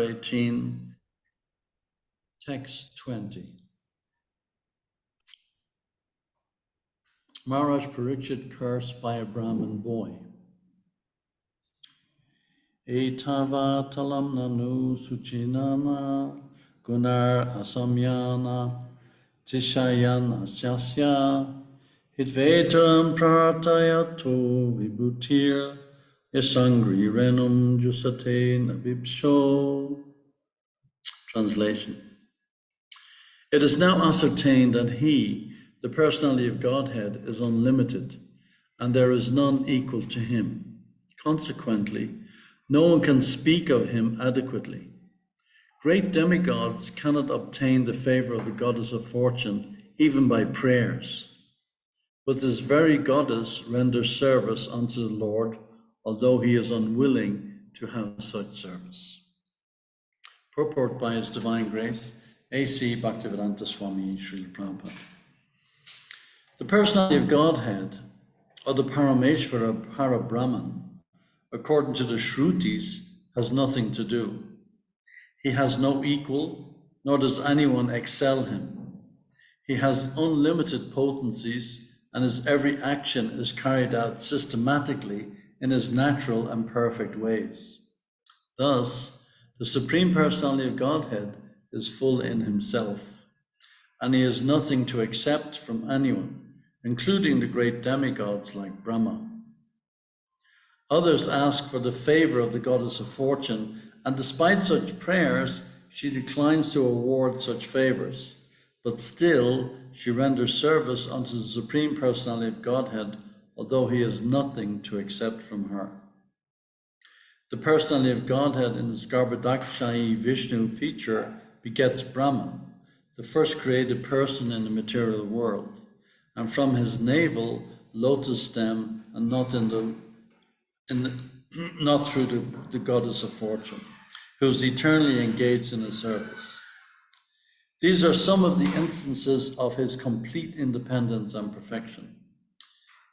18, text 20. Maharaj Parikshit cursed by a Brahmin boy. Etava talam nanu suchinana gunar asamyana tishayan asyasya hidvetaram prartayato vibhutir yasangri renum jusate nabibsho. Translation. It is now ascertained that He, the personality of Godhead, is unlimited, and there is none equal to Him. Consequently, no one can speak of Him adequately. Great demigods cannot obtain the favor of the goddess of fortune, even by prayers. But this very goddess renders service unto the Lord, although He is unwilling to have such service. Purport by His Divine Grace, A.C. Bhaktivedanta Swami Srila Prabhupada. The personality of Godhead, or the Parameshvara Parabrahman, according to the Shrutis, has nothing to do. He has no equal, nor does anyone excel Him. He has unlimited potencies, and His every action is carried out systematically in His natural and perfect ways. Thus, the Supreme Personality of Godhead is full in Himself, and He has nothing to accept from anyone, including the great demigods like Brahma. Others ask for the favor of the goddess of fortune, and despite such prayers, she declines to award such favors. But still, she renders service unto the Supreme Personality of Godhead, although He has nothing to accept from her. The Personality of Godhead in its Garbhodakshayi Vishnu feature begets Brahma, the first created person in the material world, and from his navel, lotus stem, and not through the goddess of fortune, who is eternally engaged in his service. These are some of the instances of His complete independence and perfection.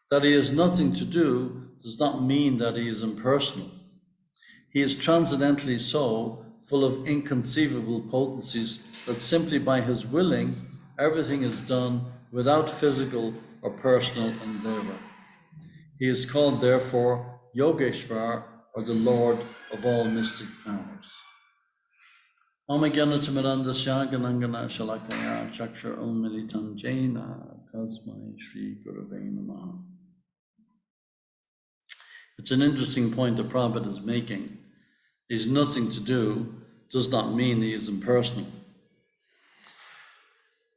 That He has nothing to do does not mean that He is impersonal. He is transcendently so, full of inconceivable potencies, that simply by His willing, everything is done without physical or personal endeavor. He is called, therefore, Yogeshvar, or the Lord of all mystic powers. Om Gyanatimirandasya Ganangana Shalakaya Chakshar Om Militam Jaina Tasmai Shri Gurave Namaha. It's an interesting point the Prabhupada is making. He's nothing to do does not mean He is impersonal.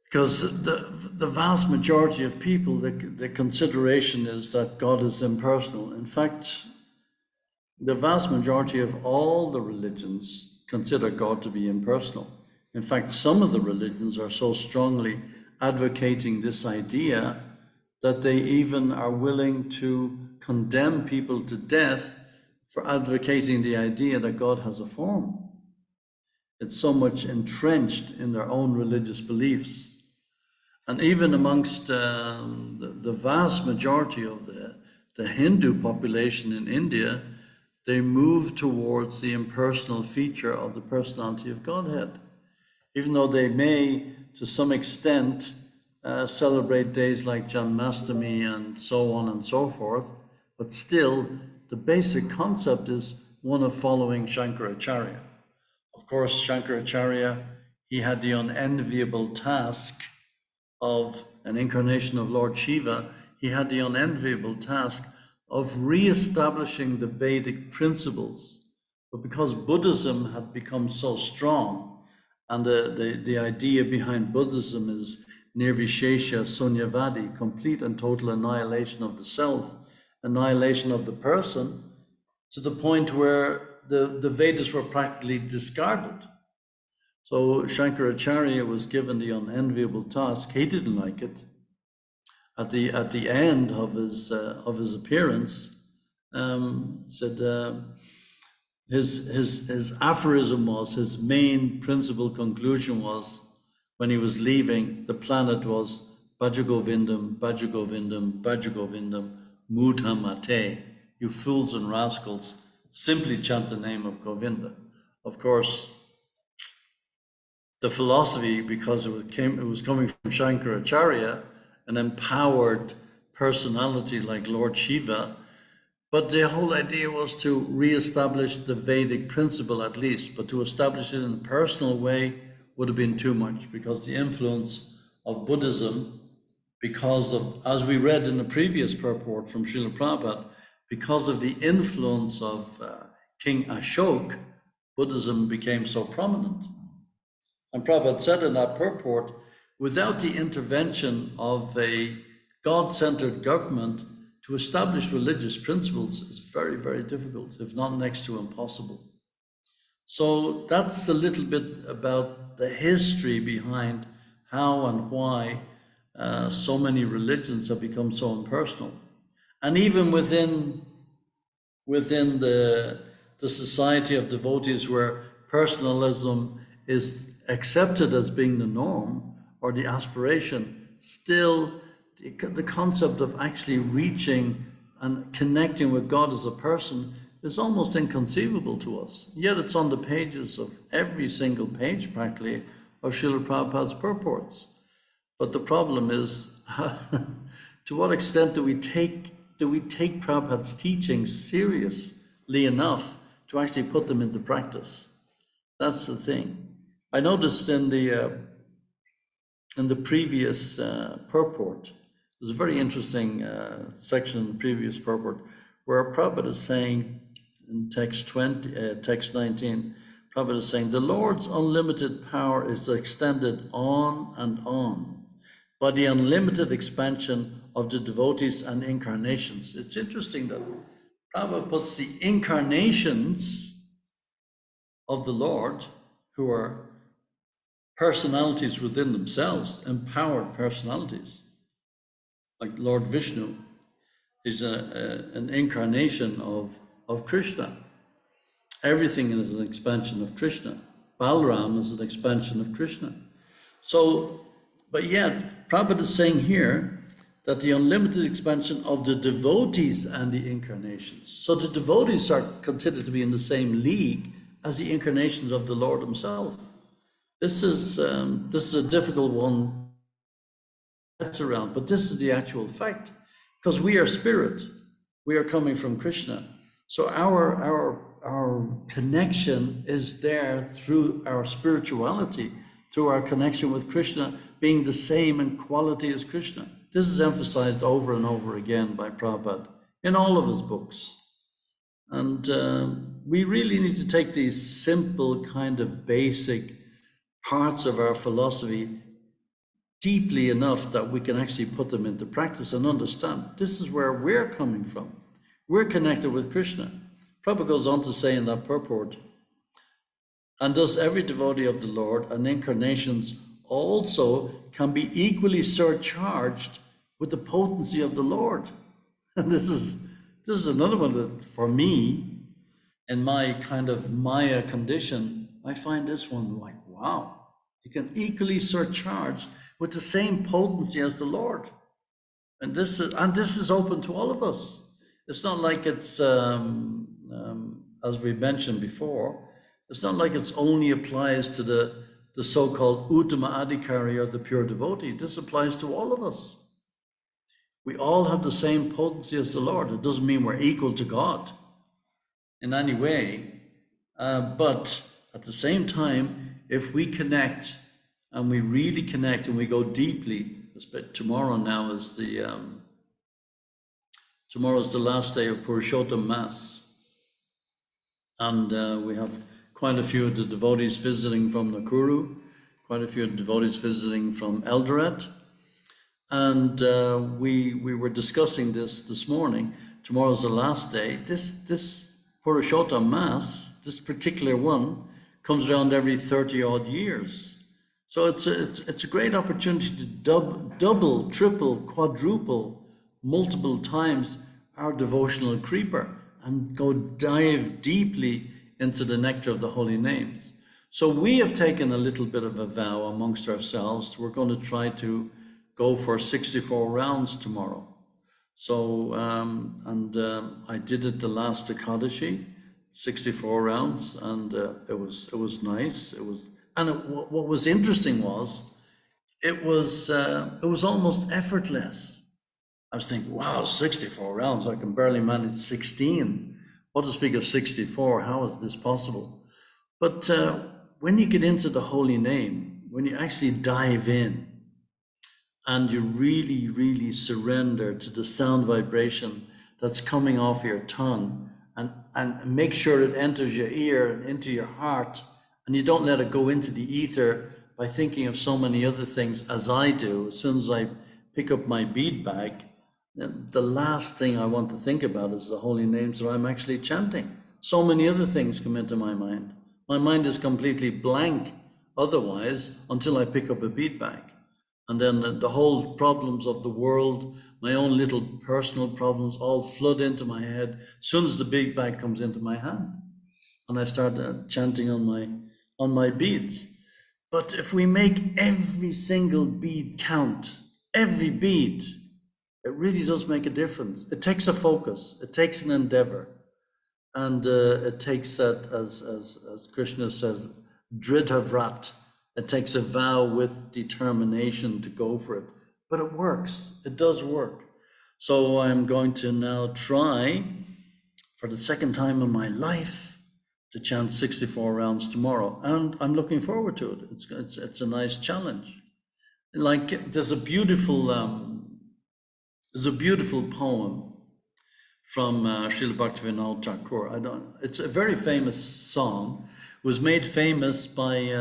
Because the vast majority of people, the consideration is that God is impersonal. In fact, the vast majority of all the religions consider God to be impersonal. In fact, some of the religions are so strongly advocating this idea that they even are willing to condemn people to death for advocating the idea that God has a form. It's so much entrenched in their own religious beliefs. And even amongst the vast majority of the Hindu population in India, they move towards the impersonal feature of the personality of Godhead. Even though they may, to some extent, celebrate days like Janmashtami and so on and so forth, but still, the basic concept is one of following Shankaracharya. Of course, Shankaracharya, he had the unenviable task of an incarnation of Lord Shiva. He had the unenviable task of re-establishing the Vedic principles. But because Buddhism had become so strong, and the idea behind Buddhism is nirvishesha sunyavadi, complete and total annihilation of the self, annihilation of the person, to the point where the Vedas were practically discarded. So Shankaracharya was given the unenviable task. He didn't like it. At the end of his appearance, said his aphorism was, his main principal conclusion was, when he was leaving the planet, was Bhajagovindam, Bhajagovindam, Bhajagovindam, Mudha Mate. You fools and rascals, simply chant the name of Govinda. of course, the philosophy, because it was coming from Shankaracharya, an empowered personality like Lord Shiva, but the whole idea was to reestablish the Vedic principle at least, but to establish it in a personal way would have been too much, because the influence of Buddhism, because of, as we read in the previous purport from Srila Prabhupada, because of the influence of King Ashok, Buddhism became so prominent. And Prabhupada said in that purport, without the intervention of a God-centered government, to establish religious principles is very, very difficult, if not next to impossible. So that's a little bit about the history behind how and why so many religions have become so impersonal. And even within the society of devotees, where personalism is accepted as being the norm or the aspiration, still the concept of actually reaching and connecting with God as a person is almost inconceivable to us. Yet it's on the pages of every single page practically of Srila Prabhupada's purports. But the problem is, to what extent do we take Prabhupada's teachings seriously enough to actually put them into practice? That's the thing. I noticed in the previous purport, there's a very interesting section in the previous purport where Prabhupada is saying in text 19, Prabhupada is saying, the Lord's unlimited power is extended on and on by the unlimited expansion of the devotees and incarnations. It's interesting that Prabhupada puts the incarnations of the Lord, who are personalities within themselves, empowered personalities, like Lord Vishnu is an incarnation of Krishna. Everything is an expansion of Krishna. Balaram is an expansion of Krishna. So, but yet, Prabhupada is saying here that the unlimited expansion of the devotees and the incarnations. So the devotees are considered to be in the same league as the incarnations of the Lord himself. This is a difficult one to get around, but this is the actual fact, because we are spirit, we are coming from Krishna. So our connection is there through our spirituality, through our connection with Krishna being the same in quality as Krishna. This is emphasized over and over again by Prabhupada in all of his books. And we really need to take these simple kind of basic parts of our philosophy deeply enough that we can actually put them into practice and understand this is where we're coming from. We're connected with Krishna. Prabhupada goes on to say in that purport, and thus every devotee of the Lord and incarnations also can be equally surcharged with the potency of the Lord. And this is another one that, for me, in my kind of Maya condition, I find this one like, wow, you can equally surcharge with the same potency as the Lord. And this is open to all of us. It's not like it's, as we mentioned before, it's not like it only applies to the so-called Uttama Adhikari or the pure devotee. This applies to all of us. We all have the same potency as the Lord. It doesn't mean we're equal to God in any way, but at the same time, if we connect and we really connect and we go deeply, tomorrow now is tomorrow's the last day of Purushottam Mass, and we have quite a few of the devotees visiting from Nakuru, quite a few of the devotees visiting from Eldoret, and we were discussing this morning. Tomorrow's the last day. This Purushottam Mass, this particular one, comes around every 30 odd years. So it's a great opportunity to double, triple, quadruple, multiple times our devotional creeper and go dive deeply into the nectar of the holy names. So we have taken a little bit of a vow amongst ourselves. We're going to try to go for 64 rounds tomorrow. So, I did it the last Ekadashi. 64 rounds, and it was nice. What was interesting was it was almost effortless. I was thinking, wow, 64 rounds, I can barely manage 16. What to speak of 64? How is this possible? But when you get into the holy name, when you actually dive in and you really, really surrender to the sound vibration that's coming off your tongue, and make sure it enters your ear and into your heart, and you don't let it go into the ether by thinking of so many other things, as I do. As soon as I pick up my bead bag, the last thing I want to think about is the holy names that I'm actually chanting. So many other things come into my mind. My mind is completely blank otherwise until I pick up a bead bag. And then the whole problems of the world, my own little personal problems, all flood into my head as soon as the bead bag comes into my hand. And I start chanting on my beads. But if we make every single bead count, every bead, it really does make a difference. It takes a focus, it takes an endeavor, and it takes that, as Krishna says, dridha vrat. It takes a vow with determination to go for it. But it works, it does work. So I'm going to now try, for the second time in my life, to chant 64 rounds tomorrow. And I'm looking forward to it. It's a nice challenge. Like, there's a beautiful poem from Srila Bhaktivinoda Thakur. It's a very famous song. It was made famous by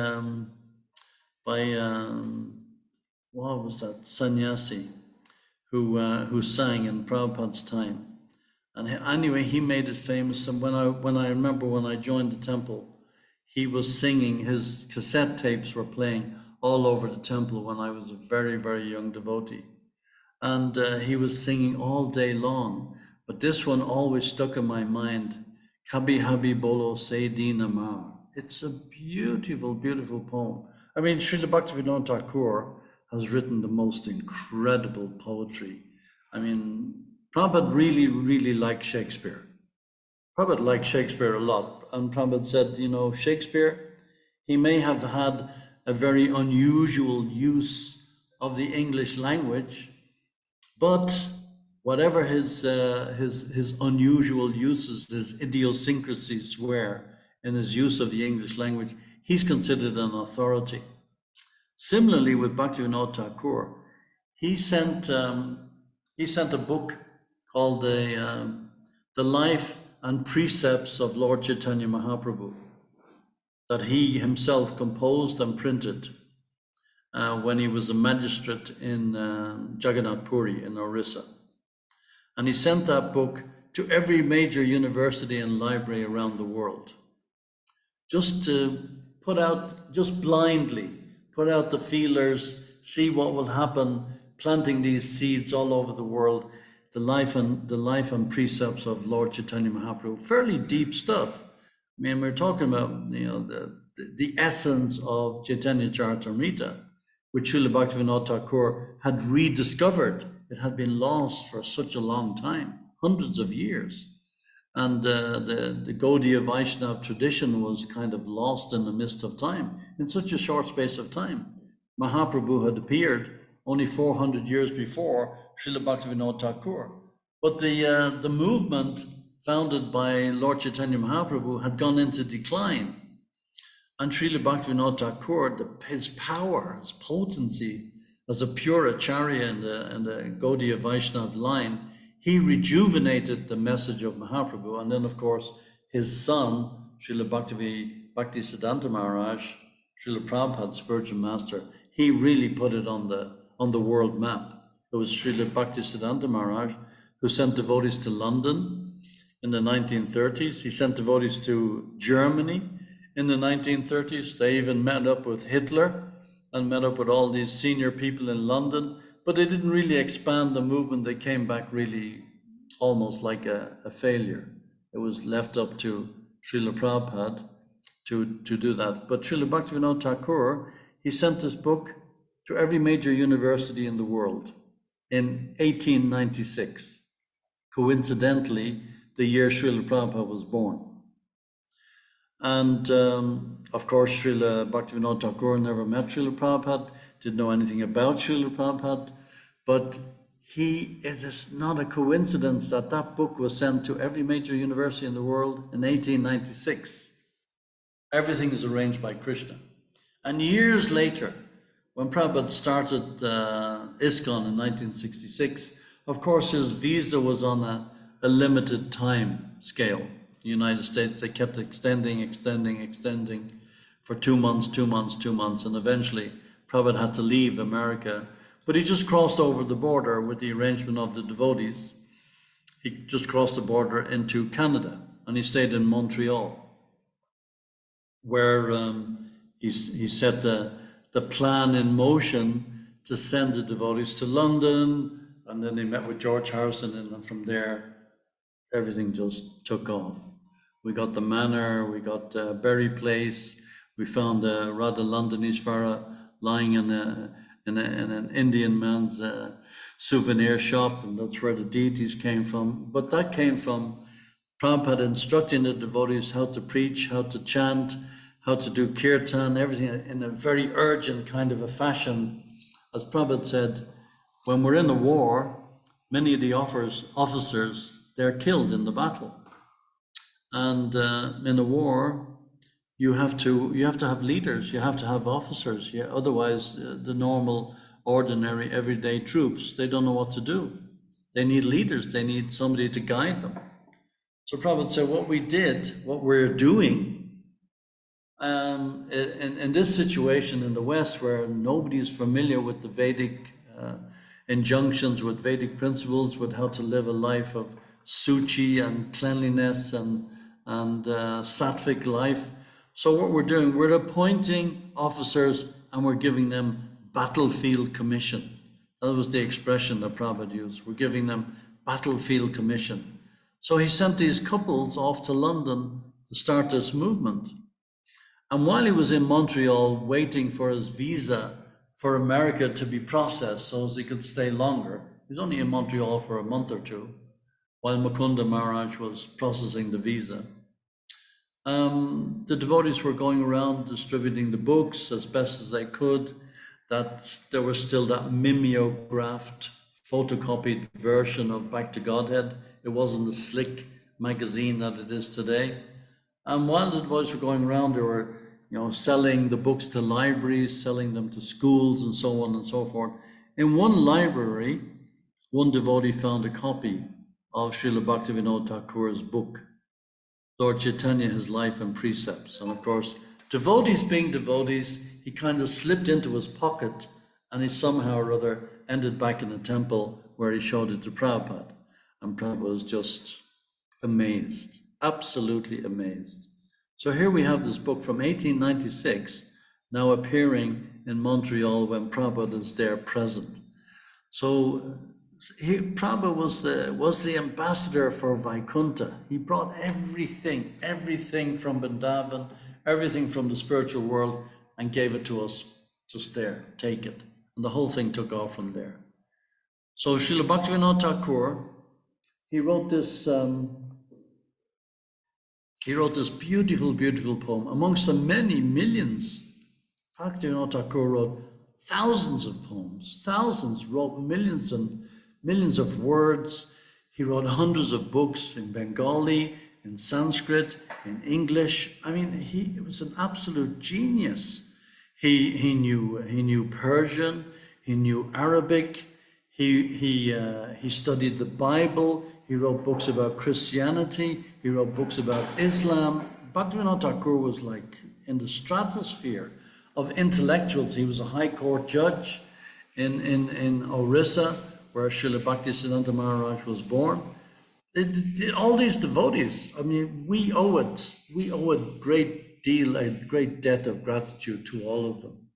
what was that, sannyasi who sang in Prabhupada's time. And anyway, he made it famous. And when I remember when I joined the temple, he was singing. His cassette tapes were playing all over the temple when I was a very, very young devotee. And he was singing all day long. But this one always stuck in my mind. Kabhi Habhi Bolo Se Din Amar. It's a beautiful, beautiful poem. I mean, Srila Bhaktivinoda Thakur has written the most incredible poetry. I mean, Prabhupada really, really liked Shakespeare. Prabhupada liked Shakespeare a lot. And Prabhupada said, you know, Shakespeare, he may have had a very unusual use of the English language, but whatever his unusual uses, his idiosyncrasies were in his use of the English language, he's considered an authority. Similarly, with Bhaktivinoda Thakur, he sent a book called The Life and Precepts of Lord Chaitanya Mahaprabhu, that he himself composed and printed when he was a magistrate in Jagannath Puri in Orissa. And he sent that book to every major university and library around the world, just to just blindly put out the feelers, see what will happen, planting these seeds all over the world. The life and precepts of Lord Chaitanya Mahaprabhu, fairly deep stuff. I mean, we're talking about, you know, the essence of Chaitanya Charitamrita, which Srila Bhaktivinoda Thakur had rediscovered. It had been lost for such a long time, hundreds of years. And the Gaudiya Vaishnava tradition was kind of lost in the midst of time, in such a short space of time. Mahaprabhu had appeared only 400 years before Srila Bhaktivinoda Thakur. But the movement founded by Lord Chaitanya Mahaprabhu had gone into decline. And Srila Bhaktivinoda Thakur, his power, his potency as a pure acharya in the Gaudiya Vaishnava line, he rejuvenated the message of Mahaprabhu. And then, of course, his son, Srila Bhaktisiddhanta Maharaj, Srila Prabhupada's spiritual master, he really put it on the world map. It was Srila Bhaktisiddhanta Maharaj who sent devotees to London in the 1930s. He sent devotees to Germany in the 1930s. They even met up with Hitler and met up with all these senior people in London, but they didn't really expand the movement. They came back really almost like a failure. It was left up to Srila Prabhupada to do that. But Srila Bhaktivinoda Thakur, he sent this book to every major university in the world in 1896, coincidentally, the year Srila Prabhupada was born. And of course, Srila Bhaktivinoda Thakur never met Srila Prabhupada, didn't know anything about Srila Prabhupada, but it is not a coincidence that that book was sent to every major university in the world in 1896. Everything is arranged by Krishna. And years later, when Prabhupada started ISKCON in 1966, of course his visa was on a limited time scale. The United States, they kept extending for 2 months, 2 months, 2 months, and eventually Prabhupada had to leave America. But he just crossed over the border with the arrangement of the devotees. He just crossed the border into Canada, and he stayed in Montreal, where he set the plan in motion to send the devotees to London, and then he met with George Harrison, and then from there, everything just took off. We got the manor, we got Berry Place, we found Radha Landanishvara lying in an Indian man's souvenir shop, and that's where the deities came from. But that came from Prabhupada instructing the devotees how to preach, how to chant, how to do kirtan, everything in a very urgent kind of a fashion. As Prabhupada said, when we're in a war, many of the officers, they're killed in the battle. And in a war, you have to have leaders, you have to have officers. Otherwise, the normal, ordinary, everyday troops, they don't know what to do. They need leaders, they need somebody to guide them. So Prabhupada said, what we're doing, in this situation in the West, where nobody is familiar with the Vedic injunctions, with Vedic principles, with how to live a life of suchi and cleanliness and sattvic life. So what we're doing, we're appointing officers and we're giving them battlefield commission. That was the expression that Prabhupada used. We're giving them battlefield commission. So he sent these couples off to London to start this movement. And while he was in Montreal waiting for his visa for America to be processed so as he could stay longer, he was only in Montreal for a month or two, while Mukunda Maharaj was processing the visa. The devotees were going around distributing the books as best as they could. That there was still that mimeographed, photocopied version of Back to Godhead. It wasn't the slick magazine that it is today. And while the devotees were going around, they were, selling the books to libraries, selling them to schools, and so on and so forth. In one library, one devotee found a copy of Srila Bhaktivinoda Thakur's book, Lord Chaitanya, His Life and Precepts. And of course, devotees being devotees, he kind of slipped into his pocket and he somehow or other ended back in the temple where he showed it to Prabhupada. And Prabhupada was just amazed, absolutely amazed. So here we have this book from 1896, now appearing in Montreal when Prabhupada is there present. So Prabhupada was the ambassador for Vaikuntha. He brought everything from Vrindavan, everything from the spiritual world, and gave it to us just there, take it. And the whole thing took off from there. So Srila Bhaktivinoda Thakur, he wrote this beautiful, beautiful poem. Amongst the many millions, Bhaktivinoda Thakur wrote thousands of poems, wrote millions and millions of words. He wrote hundreds of books in Bengali, in Sanskrit, in English. I mean, he was an absolute genius. He knew Persian, he knew Arabic, he studied the Bible, he wrote books about Christianity, he wrote books about Islam. Bhaktivinoda Thakur was like in the stratosphere of intellectuals. He was a high court judge in Orissa, where Srila Bhaktisiddhanta Maharaj was born. All these devotees, I mean, we owe a great debt of gratitude to all of them.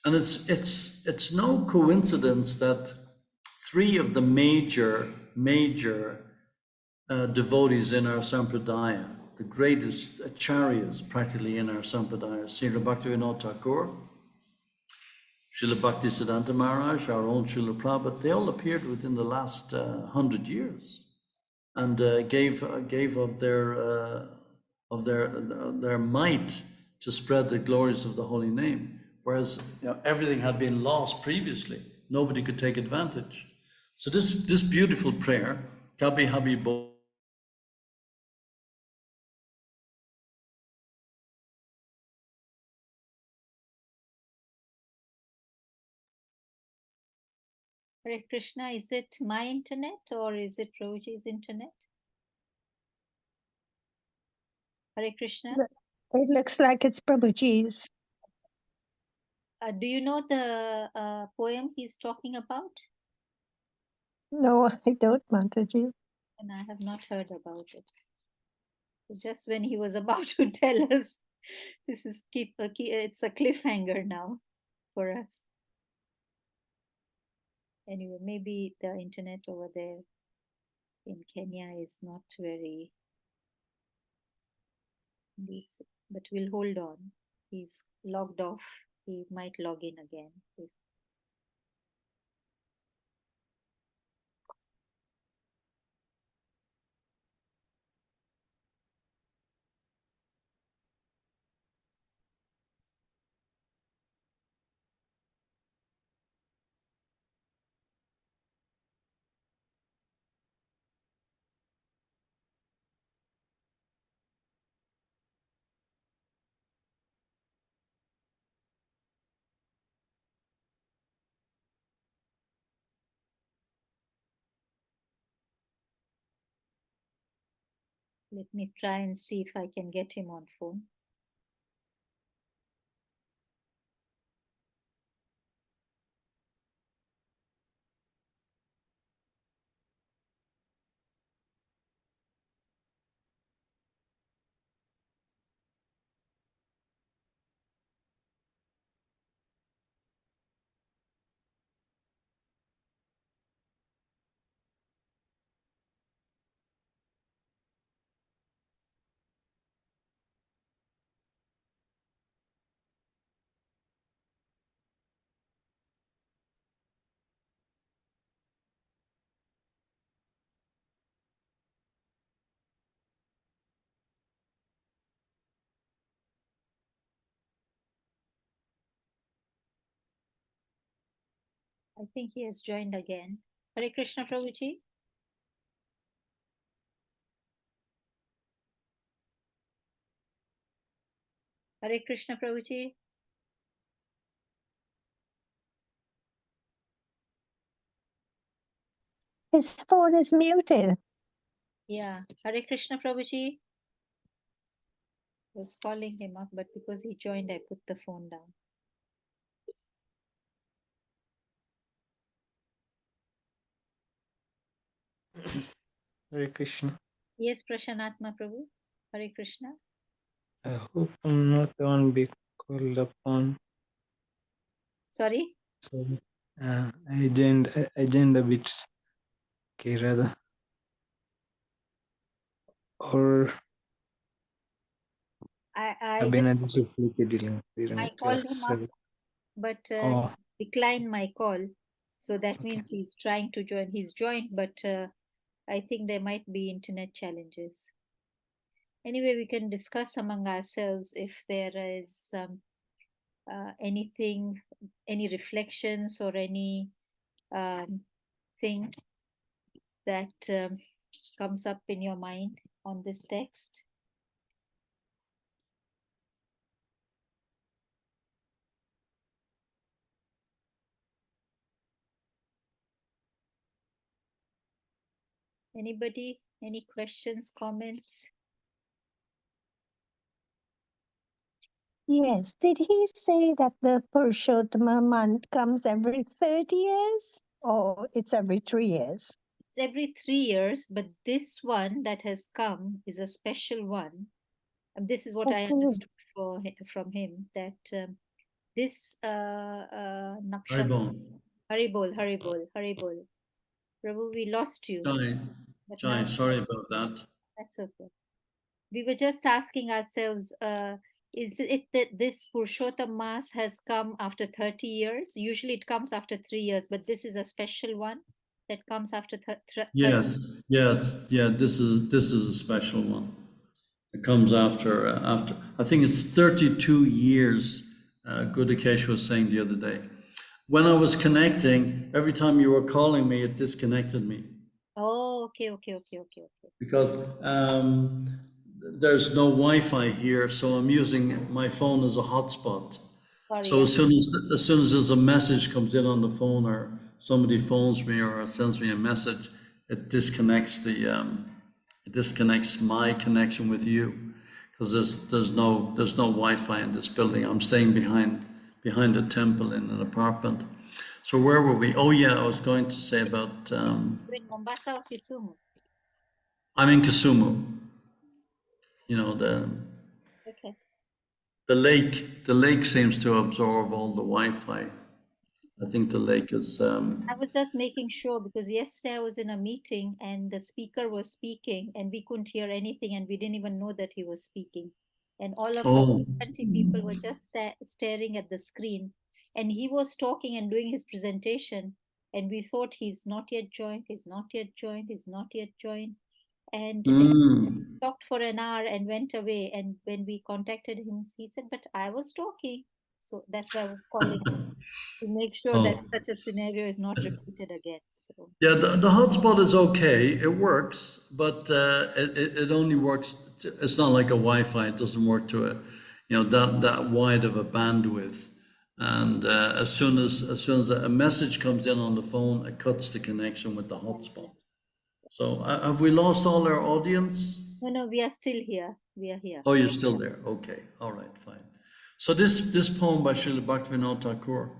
And it's no coincidence that three of the major devotees in our sampradaya, the greatest acharyas practically in our sampradaya, Srila Bhaktivinoda Thakur, Srila Bhaktisiddhanta Maharaj, our own Srila Prabhupada, they all appeared within the last 100 years and gave of their of their might to spread the glories of the holy name. Whereas everything had been lost previously, nobody could take advantage. So this beautiful prayer, Kabi Habi Bo. Hare Krishna, is it my internet or is it Prabhuji's internet? Hare Krishna. It looks like it's Prabhuji's. Do you know the poem he's talking about? No, I don't, Mataji. And I have not heard about it. So just when he was about to tell us, this is it's a cliffhanger now for us. Anyway, maybe the internet over there in Kenya is not very decent, but we'll hold on. He's logged off. He might log in again. Let me try and see if I can get him on phone. I think he has joined again. Hare Krishna Prabhuji. Hare Krishna Prabhuji. His phone is muted. Yeah, Hare Krishna Prabhuji. I was calling him up, but because he joined, I put the phone down. Hare Krishna. Yes, Prashanatma Prabhu. Hare Krishna. I hope I'm not the one being called upon. Sorry? So I joined a bit rather. Or I Abhinav just is dealing I with called him up, but oh, he declined my call. So that okay. means he's trying to join. He's joined, but I think there might be internet challenges. Anyway, we can discuss among ourselves if there is anything, any reflections or any thing that comes up in your mind on this text. Anybody? Any questions, comments? Yes. Did he say that the Purushottama month comes every 30 years or it's every 3 years? It's every 3 years, but this one that has come is a special one. And this is what I Okay. understood from him, that this nakshatra, Haribol. Haribol, Haribol, Haribol. Prabhu, we lost you, Jai, but Jai, now sorry about that. that's okay. We were just asking ourselves, is it that this Purushottam Mass has come after 30 years? Usually it comes after 3 years, but this is a special one that comes after 30. Yes, yeah, this is a special one. It comes after I think it's 32 years. Good Akesh was saying the other day. When I was connecting, every time you were calling me, it disconnected me Oh, okay. because there's no Wi-Fi here, so I'm using my phone as a hotspot. Sorry. So as soon as there's a message comes in on the phone, or somebody phones me or sends me a message, it disconnects my connection with you, because there's no Wi-Fi in this building. I'm staying behind a temple in an apartment. So where were we? Oh yeah, I was going to say about You're in Mombasa or Kisumu? I'm in Kisumu. You know, Okay. the lake seems to absorb all the Wi-Fi. I think the lake is I was just making sure because yesterday I was in a meeting and the speaker was speaking and we couldn't hear anything and we didn't even know that he was speaking. And all of us, 20 people were just staring at the screen. And he was talking and doing his presentation. And we thought he's not yet joined, he's not yet joined, he's not yet joined. And talked for an hour and went away. And when we contacted him, he said, but I was talking. So that's why I was calling to make sure that such a scenario is not repeated again. So Yeah, the hotspot is okay. It works, but it only works. It's not like a Wi-Fi. It doesn't work to that wide of a bandwidth. And as soon as a message comes in on the phone, it cuts the connection with the hotspot. So have we lost all our audience? no, we are still here. We are here. Oh, you're still there. Okay, all right, fine. So this poem by Srila Bhaktivinoda Thakur.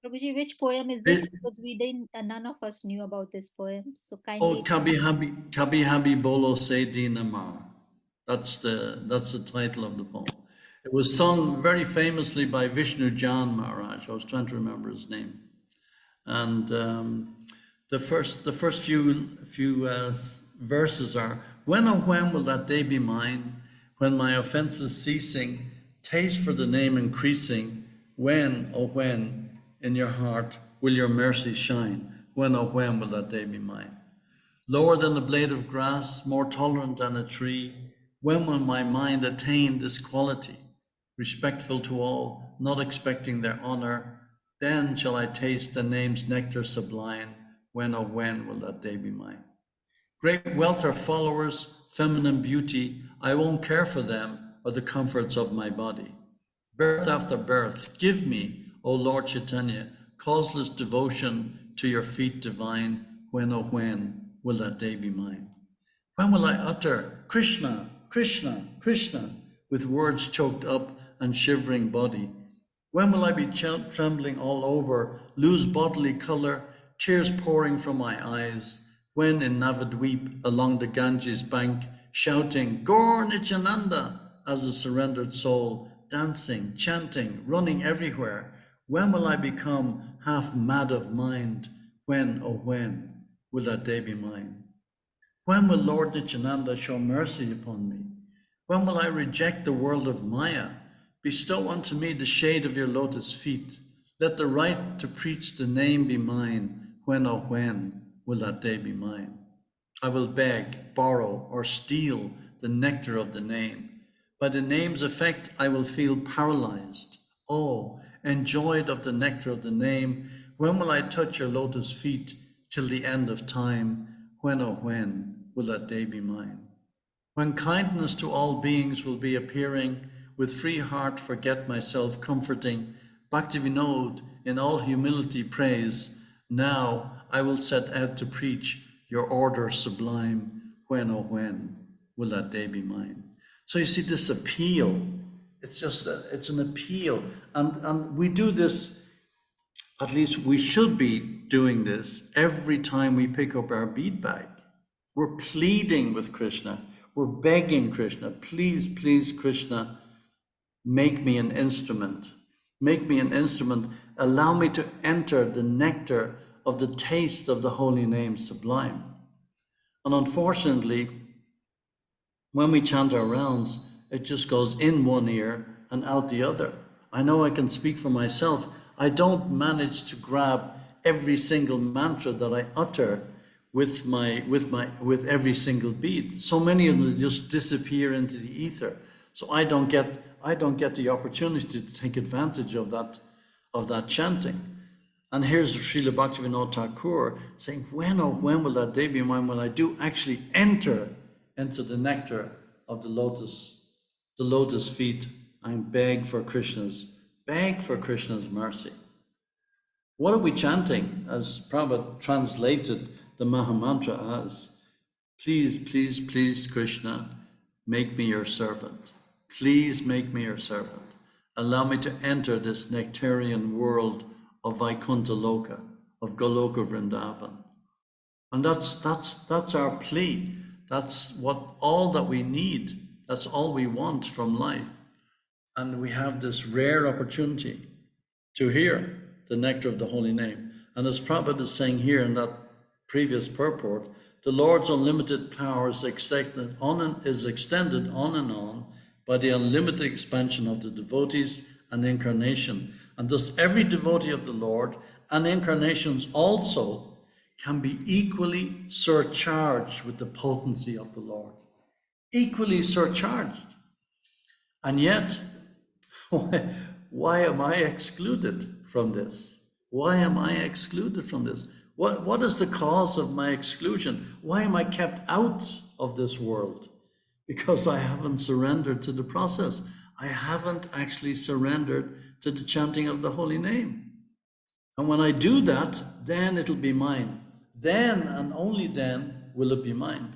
Prabhuji, which poem is it? Because we didn't, none of us knew about this poem. So Oh, kindly. Kabi Habi Bolo Se Dinamar. That's the title of the poem. It was sung very famously by Vishnu Jan Maharaj. I was trying to remember his name. And the first few verses are: when, oh when will that day be mine, when my offenses ceasing, taste for the name increasing? When, oh when, in your heart will your mercy shine? When, oh when will that day be mine? Lower than a blade of grass, more tolerant than a tree, when will my mind attain this quality? Respectful to all, not expecting their honor, then shall I taste the name's nectar sublime. When, oh when will that day be mine? Great wealth or followers, feminine beauty, I won't care for them or the comforts of my body. Birth after birth, give me, O Lord Chaitanya, causeless devotion to your feet divine. When, oh when will that day be mine? When will I utter Krishna, Krishna, Krishna, with words choked up and shivering body? When will I be trembling all over, lose bodily color, tears pouring from my eyes? When in Navadweep along the Ganges bank, shouting Gaur Nityananda as a surrendered soul, dancing, chanting, running everywhere? When will I become half mad of mind? When, oh when, will that day be mine? When will Lord Nityananda show mercy upon me? When will I reject the world of Maya? Bestow unto me the shade of your lotus feet. Let the right to preach the name be mine. When, oh when, will that day be mine? I will beg, borrow, or steal the nectar of the name. By the name's effect, I will feel paralyzed. Oh, enjoyed of the nectar of the name, when will I touch your lotus feet till the end of time? When, oh when, will that day be mine? When kindness to all beings will be appearing, with free heart forget myself comforting, Bhaktivinoda in all humility praise, now I will set out to preach your order sublime. When, oh when, will that day be mine? So you see this appeal, it's an appeal. And we do this, at least we should be doing this every time we pick up our bead bag. We're pleading with Krishna. We're begging Krishna, please, please, Krishna, make me an instrument. Make me an instrument. Allow me to enter the nectar of the taste of the holy name sublime. And unfortunately, when we chant our rounds, it just goes in one ear and out the other. I know I can speak for myself. I don't manage to grab every single mantra that I utter with every single beat. So many of them just disappear into the ether. So I don't get the opportunity to take advantage of that chanting. And here's Srila Bhaktivinoda Thakur saying, when will that day be mine when I do actually enter into the nectar of the lotus feet and beg for Krishna's mercy. What are we chanting? As Prabhupada translated the Mahamantra as, please, please, please, Krishna, make me your servant. Please make me your servant. Allow me to enter this nectarian world of Vaikuntha Loka, of Goloka Vrindavan. And that's our plea. That's all that we need. That's all we want from life. And we have this rare opportunity to hear the nectar of the holy name. And as Prabhupada is saying here in that previous purport, the Lord's unlimited power is extended on and on by the unlimited expansion of the devotees and incarnation. And thus every devotee of the Lord and incarnations also can be equally surcharged with the potency of the Lord. Equally surcharged. And yet, why am I excluded from this? Why am I excluded from this? What is the cause of my exclusion? Why am I kept out of this world? Because I haven't surrendered to the process. I haven't actually surrendered to the chanting of the holy name. And when I do that, then it'll be mine. Then and only then will it be mine.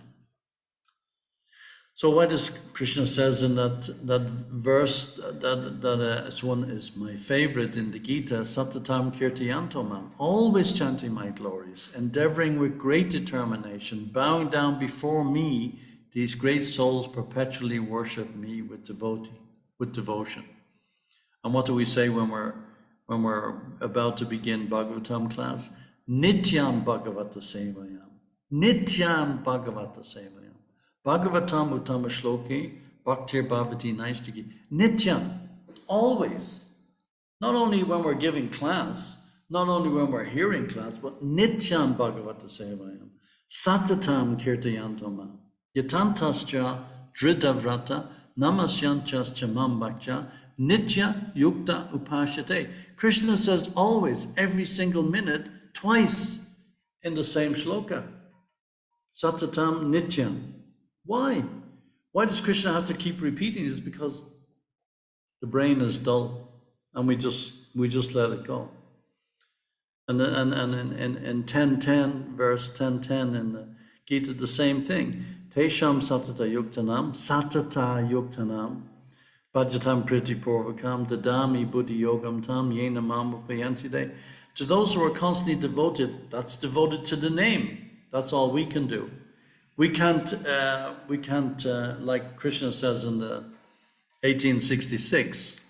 So why does Krishna says in that verse that one is my favorite in the Gita, Satatam Kirtiyantomam, always chanting my glories, endeavoring with great determination, bowing down before me, these great souls perpetually worship me with devotion. And what do we say when we're about to begin Bhagavatam class? Nityam Bhagavata Sevayam. Nityam Bhagavata Sevayam. Bhagavatam Uttama Shloki Bhaktir Bhavati Naistiki. Nityam, always. Not only when we're giving class, not only when we're hearing class, but Nityam Bhagavata Sevayam. Satatam Kirtayantama. Yatantascha Dridavrata Namasyanchascha Mambhakcha Nitya Yukta Upashate. Krishna says always, every single minute, twice in the same shloka. Satatam Nityam. Why? Why does Krishna have to keep repeating this? Because the brain is dull and we just let it go. And in 10:10, verse 10:10 in the Gita, the same thing. Tesham satata yuktanam, bhajatam priti purvakam, dadami buddhi yogam tam, yena mamupayantide. To those who are constantly devoted, that's devoted to the name. That's all we can do. We can't, like Krishna says in the 1866,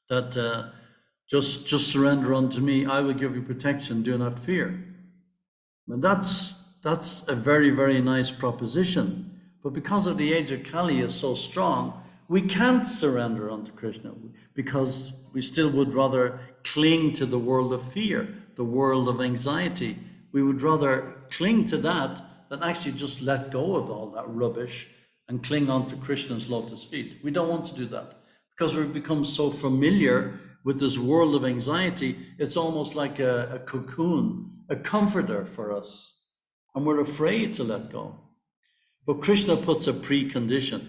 that just surrender unto me, I will give you protection, do not fear. And that's a very, very nice proposition. But because of the age of Kali is so strong, we can't surrender unto Krishna because we still would rather cling to the world of fear, the world of anxiety. We would rather cling to that than actually just let go of all that rubbish and cling on to Krishna's lotus feet. We don't want to do that because we've become so familiar with this world of anxiety. It's almost like a cocoon, a comforter for us. And we're afraid to let go. But Krishna puts a precondition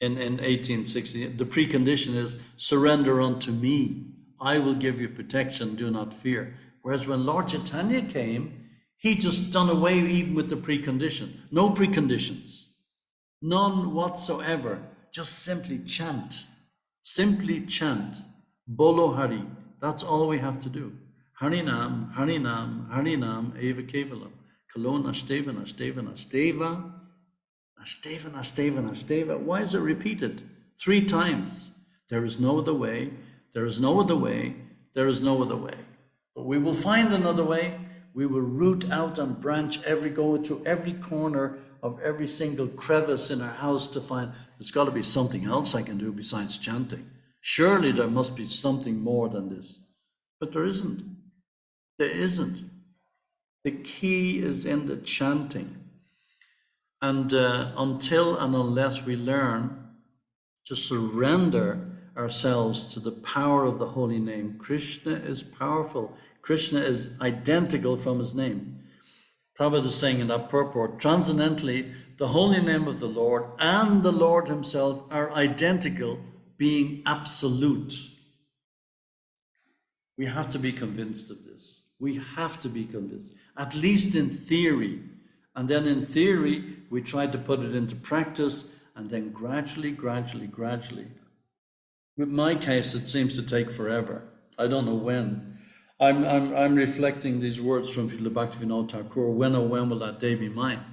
in 1860. The precondition is surrender unto me. I will give you protection, do not fear. Whereas when Lord Chaitanya came, he just done away even with the precondition. No preconditions. None whatsoever. Just simply chant. Simply chant. Bolo Hari. That's all we have to do. Harinam, Harinam, Harinam, Eva Kevalam. Kalon Ashteva, Ashteva, Ashteva, Ashteva, Ashteva, Ashteva. Why is it repeated 3 times? There is no other way. There is no other way. There is no other way. But we will find another way. We will root out and branch go to every corner of every single crevice in our house to find there's got to be something else I can do besides chanting. Surely there must be something more than this. But there isn't. There isn't. The key is in the chanting. And until and unless we learn to surrender ourselves to the power of the holy name, Krishna is powerful. Krishna is identical from his name. Prabhupada is saying in that purport, transcendently, the holy name of the Lord and the Lord himself are identical, being absolute. We have to be convinced of this. We have to be convinced, at least in theory. And then in theory, we try to put it into practice, and then gradually. With my case, it seems to take forever. I don't know when. I'm reflecting these words from Srila Bhaktivinoda Thakur. When, oh, when will that day be mine?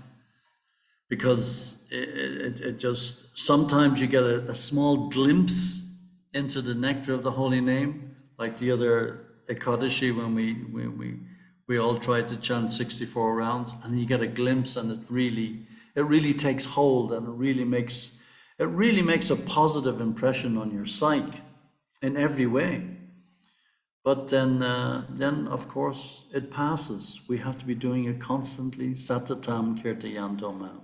Because it just, sometimes you get a small glimpse into the nectar of the holy name, like the other Ekadashi when we all tried to chant 64 rounds, and you get a glimpse, and it really takes hold, and it really makes a positive impression on your psyche in every way. But then of course it passes. We have to be doing it constantly, satatam kirtayanto mam,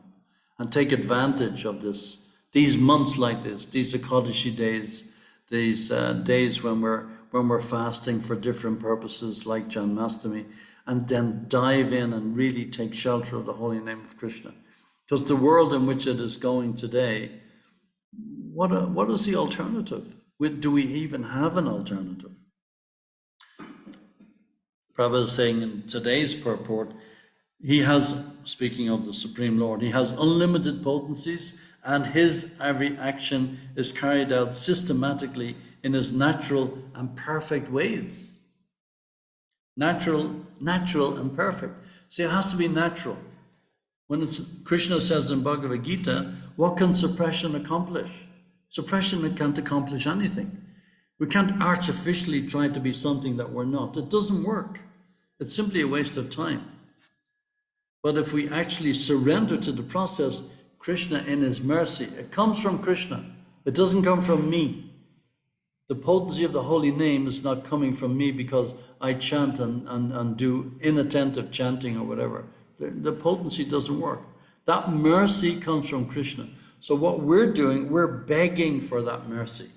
and take advantage of these months like this, these Ekadashi days, these days when we're fasting for different purposes like Janmashtami, and then dive in and really take shelter of the holy name of Krishna. Because the world in which it is going today, what is the alternative? Do we even have an alternative? Prabhupada is saying in today's purport, he has, speaking of the Supreme Lord, he has unlimited potencies, and his every action is carried out systematically in his natural and perfect ways. Natural and perfect. See, it has to be natural. When Krishna says in Bhagavad Gita, what can suppression accomplish? Suppression can't accomplish anything. We can't artificially try to be something that we're not. It doesn't work. It's simply a waste of time. But if we actually surrender to the process, Krishna in his mercy, it comes from Krishna. It doesn't come from me. The potency of the holy name is not coming from me because I chant and do inattentive chanting or whatever. The potency doesn't work. That mercy comes from Krishna. So what we're doing, we're begging for that mercy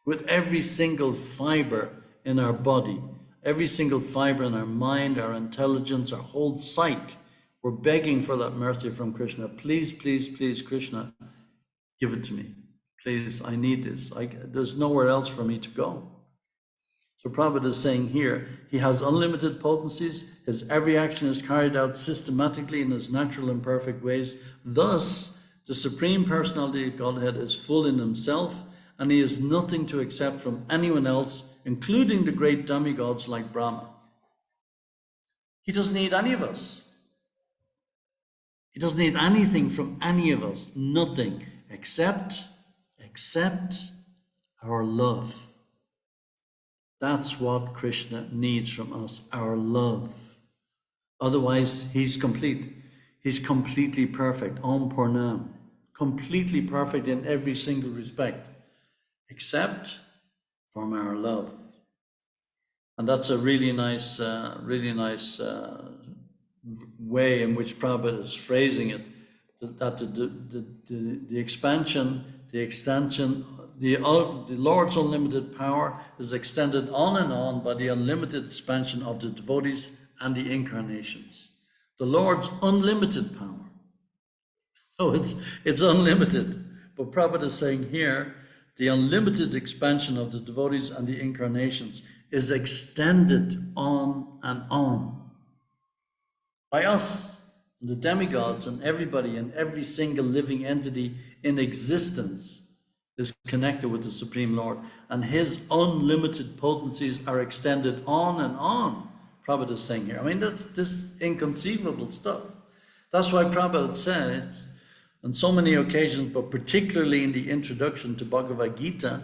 with every single fiber in our body, every single fiber in our mind, our intelligence, our whole psyche. We're begging for that mercy from Krishna. Please, please, please, Krishna, give it to me. Please, I need this. There's nowhere else for me to go. So Prabhupada is saying here, he has unlimited potencies. His every action is carried out systematically in his natural and perfect ways. Thus, the Supreme Personality of Godhead is full in himself, and he is nothing to accept from anyone else, including the great demigods like Brahma. He doesn't need any of us. He doesn't need anything from any of us, nothing, except our love. That's what Krishna needs from us, our love. Otherwise, he's complete. He's completely perfect, Om Purnam, completely perfect in every single respect, except from our love. And that's a really nice way in which Prabhupada is phrasing it, that the expansion, the extension, the Lord's unlimited power is extended on and on by the unlimited expansion of the devotees and the incarnations. The Lord's unlimited power. So it's unlimited. But Prabhupada is saying here, the unlimited expansion of the devotees and the incarnations is extended on and on by us, the demigods, and everybody, and every single living entity in existence is connected with the Supreme Lord, and his unlimited potencies are extended on and on. Prabhupada is saying here. I mean, that's this inconceivable stuff. That's why Prabhupada says on so many occasions, but particularly in the introduction to Bhagavad Gita,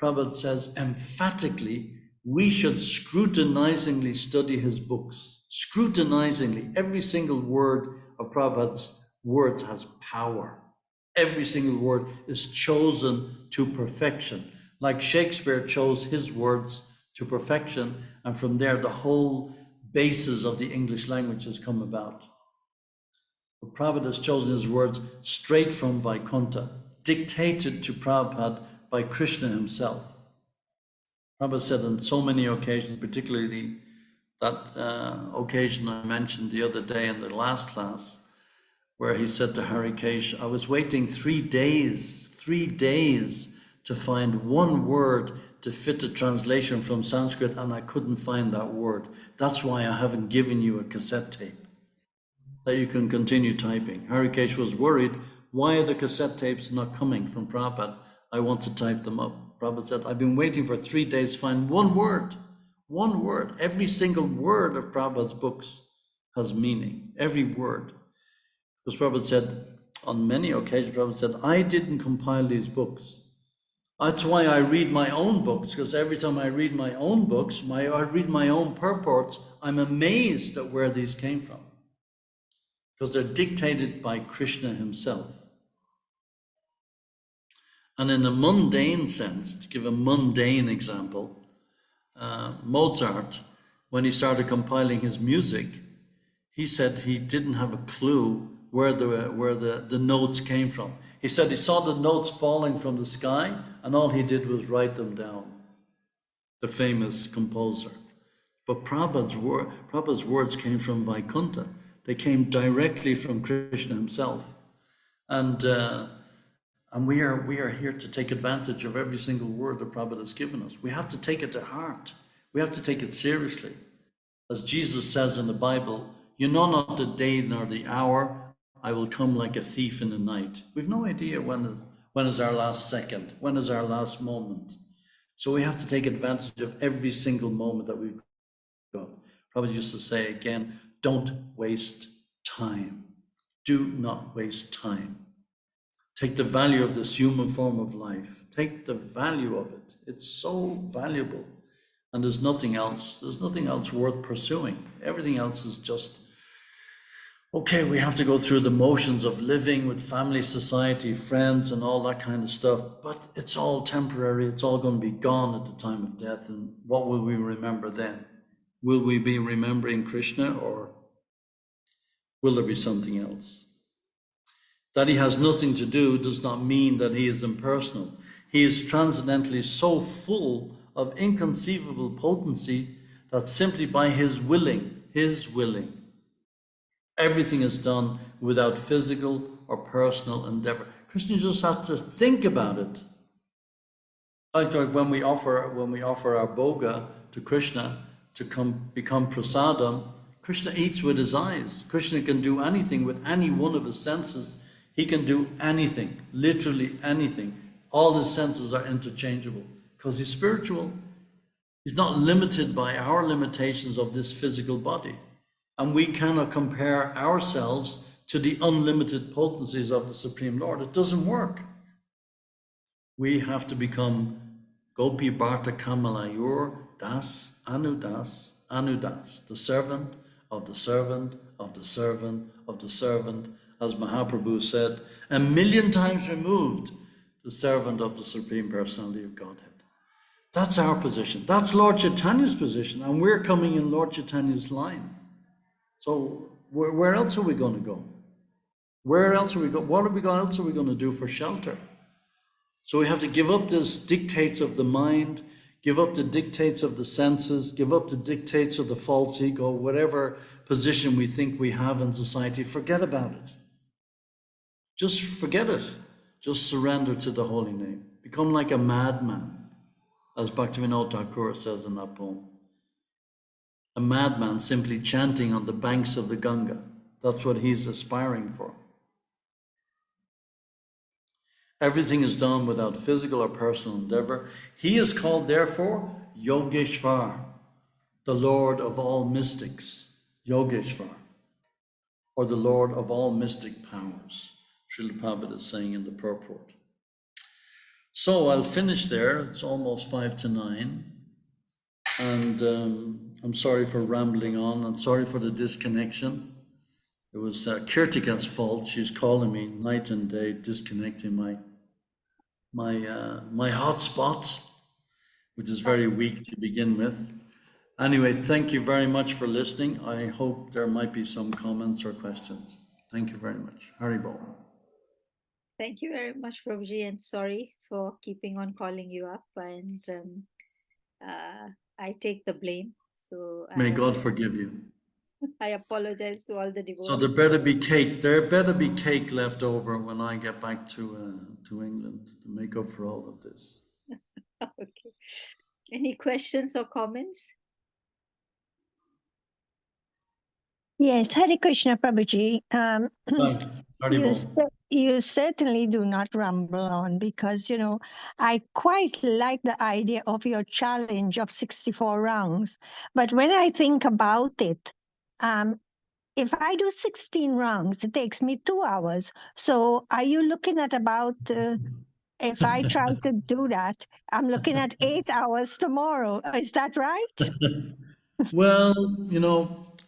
Prabhupada says emphatically, we should scrutinizingly study his books. Scrutinizingly. Every single word of Prabhupada's words has power. Every single word is chosen to perfection. Like Shakespeare chose his words to perfection, and from there the whole basis of the English language has come about. But Prabhupada has chosen his words straight from Vaikuntha, dictated to Prabhupada by Krishna himself. Prabhupada said on so many occasions, particularly that occasion I mentioned the other day in the last class, where he said to Harikesh, I was waiting 3 days to find one word to fit the translation from Sanskrit, and I couldn't find that word. That's why I haven't given you a cassette tape that you can continue typing. Harikesh was worried, why are the cassette tapes not coming from Prabhupada? I want to type them up. Prabhupada said, I've been waiting for 3 days to find one word. One word. Every single word of Prabhupada's books has meaning. Every word. Because Prabhupada said, on many occasions, Prabhupada said, I didn't compile these books. That's why I read my own books, because every time I read my own books, I read my own purports, I'm amazed at where these came from. Because they're dictated by Krishna himself. And in a mundane sense, to give a mundane example, Mozart, when he started compiling his music, he said he didn't have a clue where the notes came from. He said he saw the notes falling from the sky, and all he did was write them down. The famous composer. But Prabhupada's words came from Vaikuntha. They came directly from Krishna himself. And we are here to take advantage of every single word that Prabhupada has given us. We have to take it to heart. We have to take it seriously. As Jesus says in the Bible, you know not the day nor the hour, I will come like a thief in the night. We've no idea when is our last second, when is our last moment. So we have to take advantage of every single moment that we've got. Prabhupada used to say again, don't waste time. Do not waste time. Take the value of this human form of life. Take the value of it. It's so valuable. And there's nothing else worth pursuing. Everything else is just, okay, we have to go through the motions of living with family, society, friends, and all that kind of stuff, but it's all temporary. It's all going to be gone at the time of death. And what will we remember then? Will we be remembering Krishna, or will there be something else? That he has nothing to do does not mean that he is impersonal. He is transcendently so full of inconceivable potency that simply by his willing, everything is done without physical or personal endeavor. Krishna just has to think about it. Like when we offer our bhoga to Krishna to become prasadam, Krishna eats with his eyes. Krishna can do anything with any one of his senses. He can do anything, literally anything. All his senses are interchangeable because he's spiritual. He's not limited by our limitations of this physical body. And we cannot compare ourselves to the unlimited potencies of the Supreme Lord. It doesn't work. We have to become Gopi Bharta Kamalayur Das Anudas Anudas, the servant of the servant of the servant of the servant, as Mahaprabhu said, 1,000,000 times removed, the servant of the Supreme Personality of Godhead. That's our position. That's Lord Chaitanya's position, and we're coming in Lord Chaitanya's line. So where else are we going to go? Where else are we going? What else are we going to do for shelter? So we have to give up these dictates of the mind, give up the dictates of the senses, give up the dictates of the false ego, whatever position we think we have in society. Forget about it. Just forget it. Just surrender to the holy name. Become like a madman, as Bhaktivinoda Thakur says in that poem. A madman simply chanting on the banks of the Ganga. That's what he's aspiring for. Everything is done without physical or personal endeavor. He is called, therefore, Yogeshvar, the Lord of all mystics. Yogeshvar, or the Lord of all mystic powers. Srila Prabhupada is saying in the purport. So I'll finish there. It's almost 5 to 9. And I'm sorry for rambling on. I'm sorry for the disconnection. It was Kirtika's fault. She's calling me night and day, disconnecting my hotspot, which is very weak to begin with. Anyway, thank you very much for listening. I hope there might be some comments or questions. Thank you very much. Haribol. Thank you very much, Prabhuji, and sorry for keeping on calling you up. And I take the blame. So May God forgive you. I apologize to all the So devotees. there better be cake left over when I get back to England to make up for all of this. Okay. Any questions or comments? Yes, Hare Krishna Prabhuji. Right. Haribol. You certainly do not rumble on because, I quite like the idea of your challenge of 64 rounds. But when I think about it, if I do 16 rounds, it takes me 2 hours. So are you looking at about, if I try to do that, I'm looking at 8 hours tomorrow. Is that right? Well,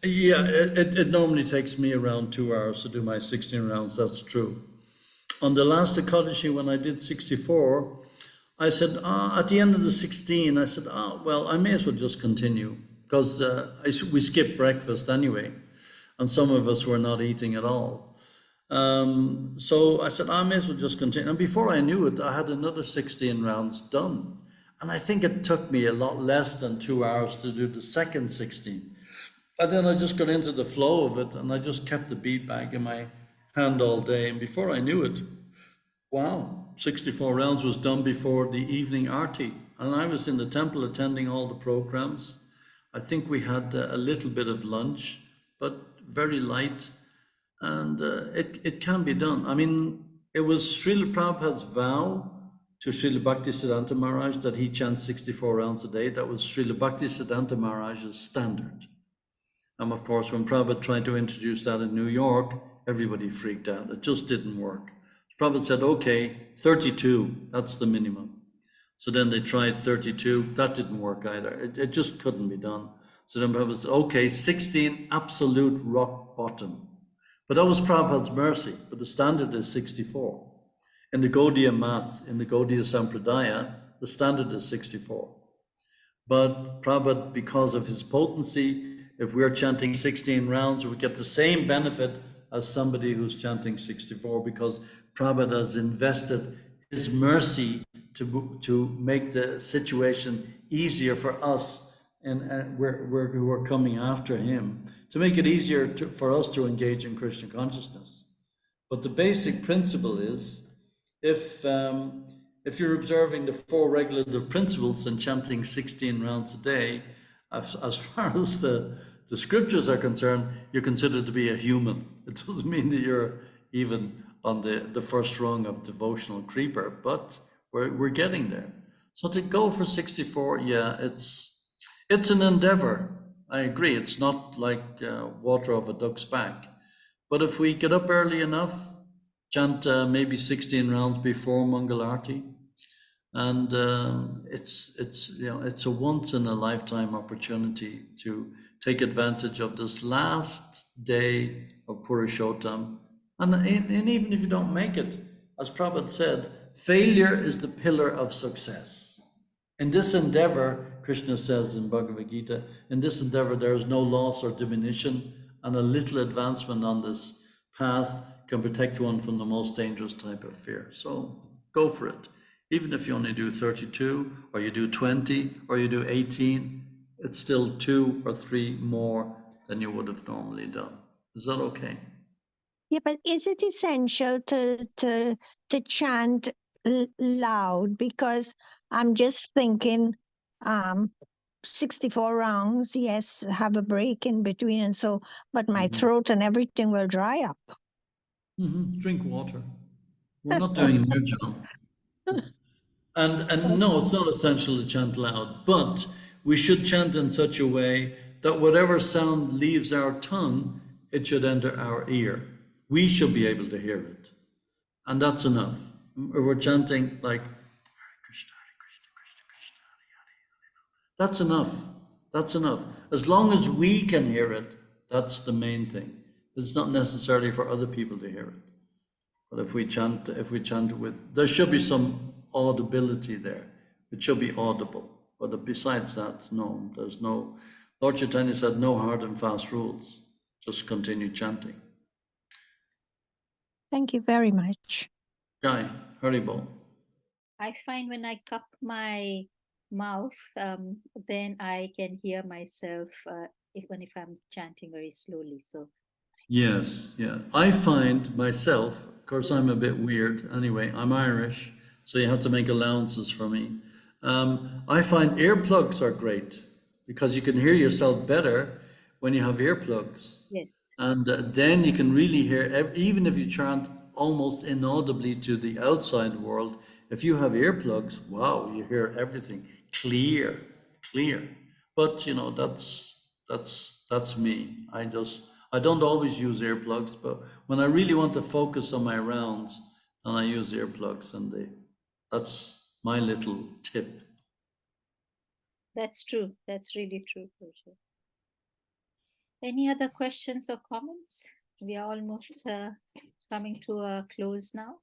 yeah, it normally takes me around 2 hours to do my 16 rounds. That's true. On the last Ekadashi, when I did 64, I said, at the end of the 16, I said, well, I may as well just continue because we skipped breakfast anyway, and some of us were not eating at all. So I said, I may as well just continue. And before I knew it, I had another 16 rounds done. And I think it took me a lot less than 2 hours to do the second 16. And then I just got into the flow of it, and I just kept the bead bag in my hand all day. And before I knew it, wow, 64 rounds was done before the evening arti. And I was in the temple attending all the programs. I think we had a little bit of lunch, but very light. And it can be done. I mean, it was Srila Prabhupada's vow to Srila Bhaktisiddhanta Maharaj that he chants 64 rounds a day. That was Srila Bhaktisiddhanta Maharaj's standard. And of course, when Prabhupada tried to introduce that in New York, everybody freaked out. It just didn't work. Prabhupada said, okay, 32, that's the minimum. So then they tried 32, that didn't work either. It just couldn't be done. So then Prabhupada said, okay, 16, absolute rock bottom. But that was Prabhupada's mercy, but the standard is 64. In the Gaudiya math, in the Gaudiya Sampradaya, the standard is 64. But Prabhupada, because of his potency, if we're chanting 16 rounds, we get the same benefit as somebody who's chanting 64 because Prabhupada has invested his mercy to make the situation easier for us and who are coming after him, to make it easier for us to engage in Krishna consciousness. But the basic principle is, if you're observing the 4 regulative principles and chanting 16 rounds a day, as far as the scriptures are concerned, you're considered to be a human. It doesn't mean that you're even on the first rung of devotional creeper, but we're getting there. So to go for 64, yeah, it's an endeavor. I agree. It's not like water off a duck's back. But if we get up early enough, chant maybe 16 rounds before Mangal Arati, and it's a once in a lifetime opportunity to take advantage of this last day of Purushottam. And even if you don't make it, as Prabhupada said, failure is the pillar of success. In this endeavor, Krishna says in Bhagavad Gita, in this endeavor there is no loss or diminution, and a little advancement on this path can protect one from the most dangerous type of fear. So go for it. Even if you only do 32, or you do 20, or you do 18, it's still 2 or 3 more than you would have normally done. Is that okay? Yeah, but is it essential to chant loud? Because I'm just thinking, 64 rounds, yes, have a break in between, and so, but my throat and everything will dry up. Drink water. We're not doing nirjam. And no, it's not essential to chant loud, but we should chant in such a way that whatever sound leaves our tongue, it should enter our ear. We should be able to hear it. And that's enough. If we're chanting like Hare Krishna, Hare Krishna, Krishna Krishna, Hare Hare, that's enough. That's enough. As long as we can hear it, that's the main thing. It's not necessarily for other people to hear it. But if we chant with, there should be some audibility there. It should be audible. But besides that, no, there's no Lord Chaitanya said no hard and fast rules, just continue chanting. Thank you very much. Jai, Haribol. I find when I cup my mouth, then I can hear myself even if I'm chanting very slowly. So Yes, yeah. I find myself, of course, I'm a bit weird anyway, I'm Irish, so you have to make allowances for me. I find earplugs are great because you can hear yourself better when you have earplugs. yes, And then you can really hear, even if you chant almost inaudibly to the outside world, if you have earplugs, wow, you hear everything clear, clear. But you know, that's me. I don't always use earplugs, but when I really want to focus on my rounds, then I use earplugs, and that's my little tip. that's true. That's really true. Purusha. Any other questions or comments? We are almost coming to a close now.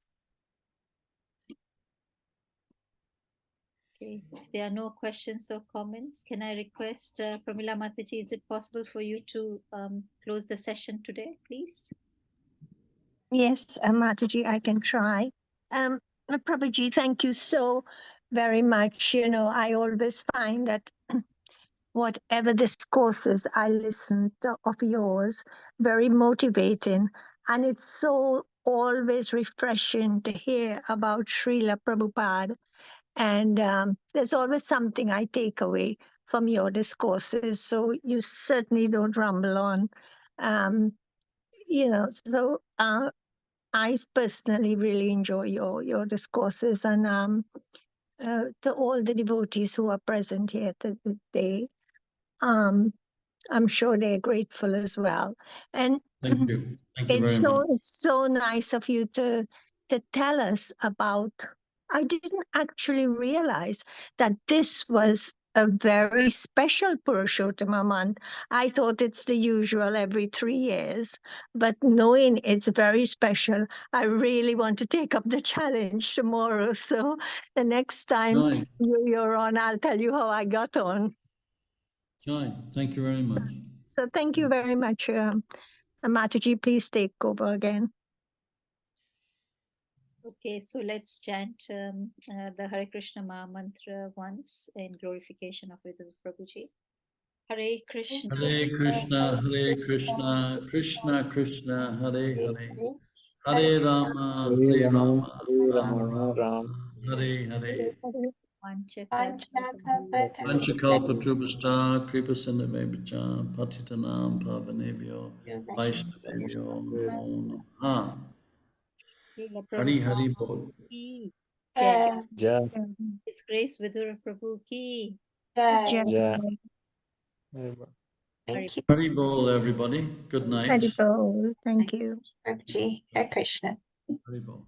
Okay, if there are no questions or comments, can I request Pramila Mataji, is it possible for you to close the session today, please? Yes, Mataji, I can try. Prabhuji, thank you so very much. You know, I always find that whatever discourses I listen to of yours, very motivating. And it's so always refreshing to hear about Srila Prabhupada. And there's always something I take away from your discourses. So you certainly don't rumble on. Um, you know, so I personally really enjoy your discourses, and to all the devotees who are present here today, I'm sure they're grateful as well. And Thank you. Thank you very much. it's so nice of you to tell us about. I didn't actually realize that this was a very special Purushottama month. I thought it's the usual every 3 years, but knowing it's very special, I really want to take up the challenge tomorrow. So the next time Joy, you're on, I'll tell you how I got on. Joy, thank you very much. So thank you very much. Mataji, please take over again. Okay, so let's chant the Hare Krishna Maha Mantra once in glorification of Vidura Prabhuji. Hare Krishna. Hare Krishna, Hare Krishna, Krishna Krishna, Hare Hare. Hare Rama, Hare Hare Rama, Rama, Hare Rama Rama, Ram. Rama, Hare Hare. Vanchakalpataru. Panchakalpatrubhasta, Kripa Sindhavebhcha, Patitanam Pavanebhyo, Vaishnavebhyo, Namo Namaha. Srila Hari Prabhupada Hari Bol. ki jai. Jai, His Grace Vidura Prabhu ki. Jai. Jai. Hare Rama. Hare Hari Bol, everybody. Good night. Haribol. Thank you. Prabhuji, Hare Krishna. Hari Bol.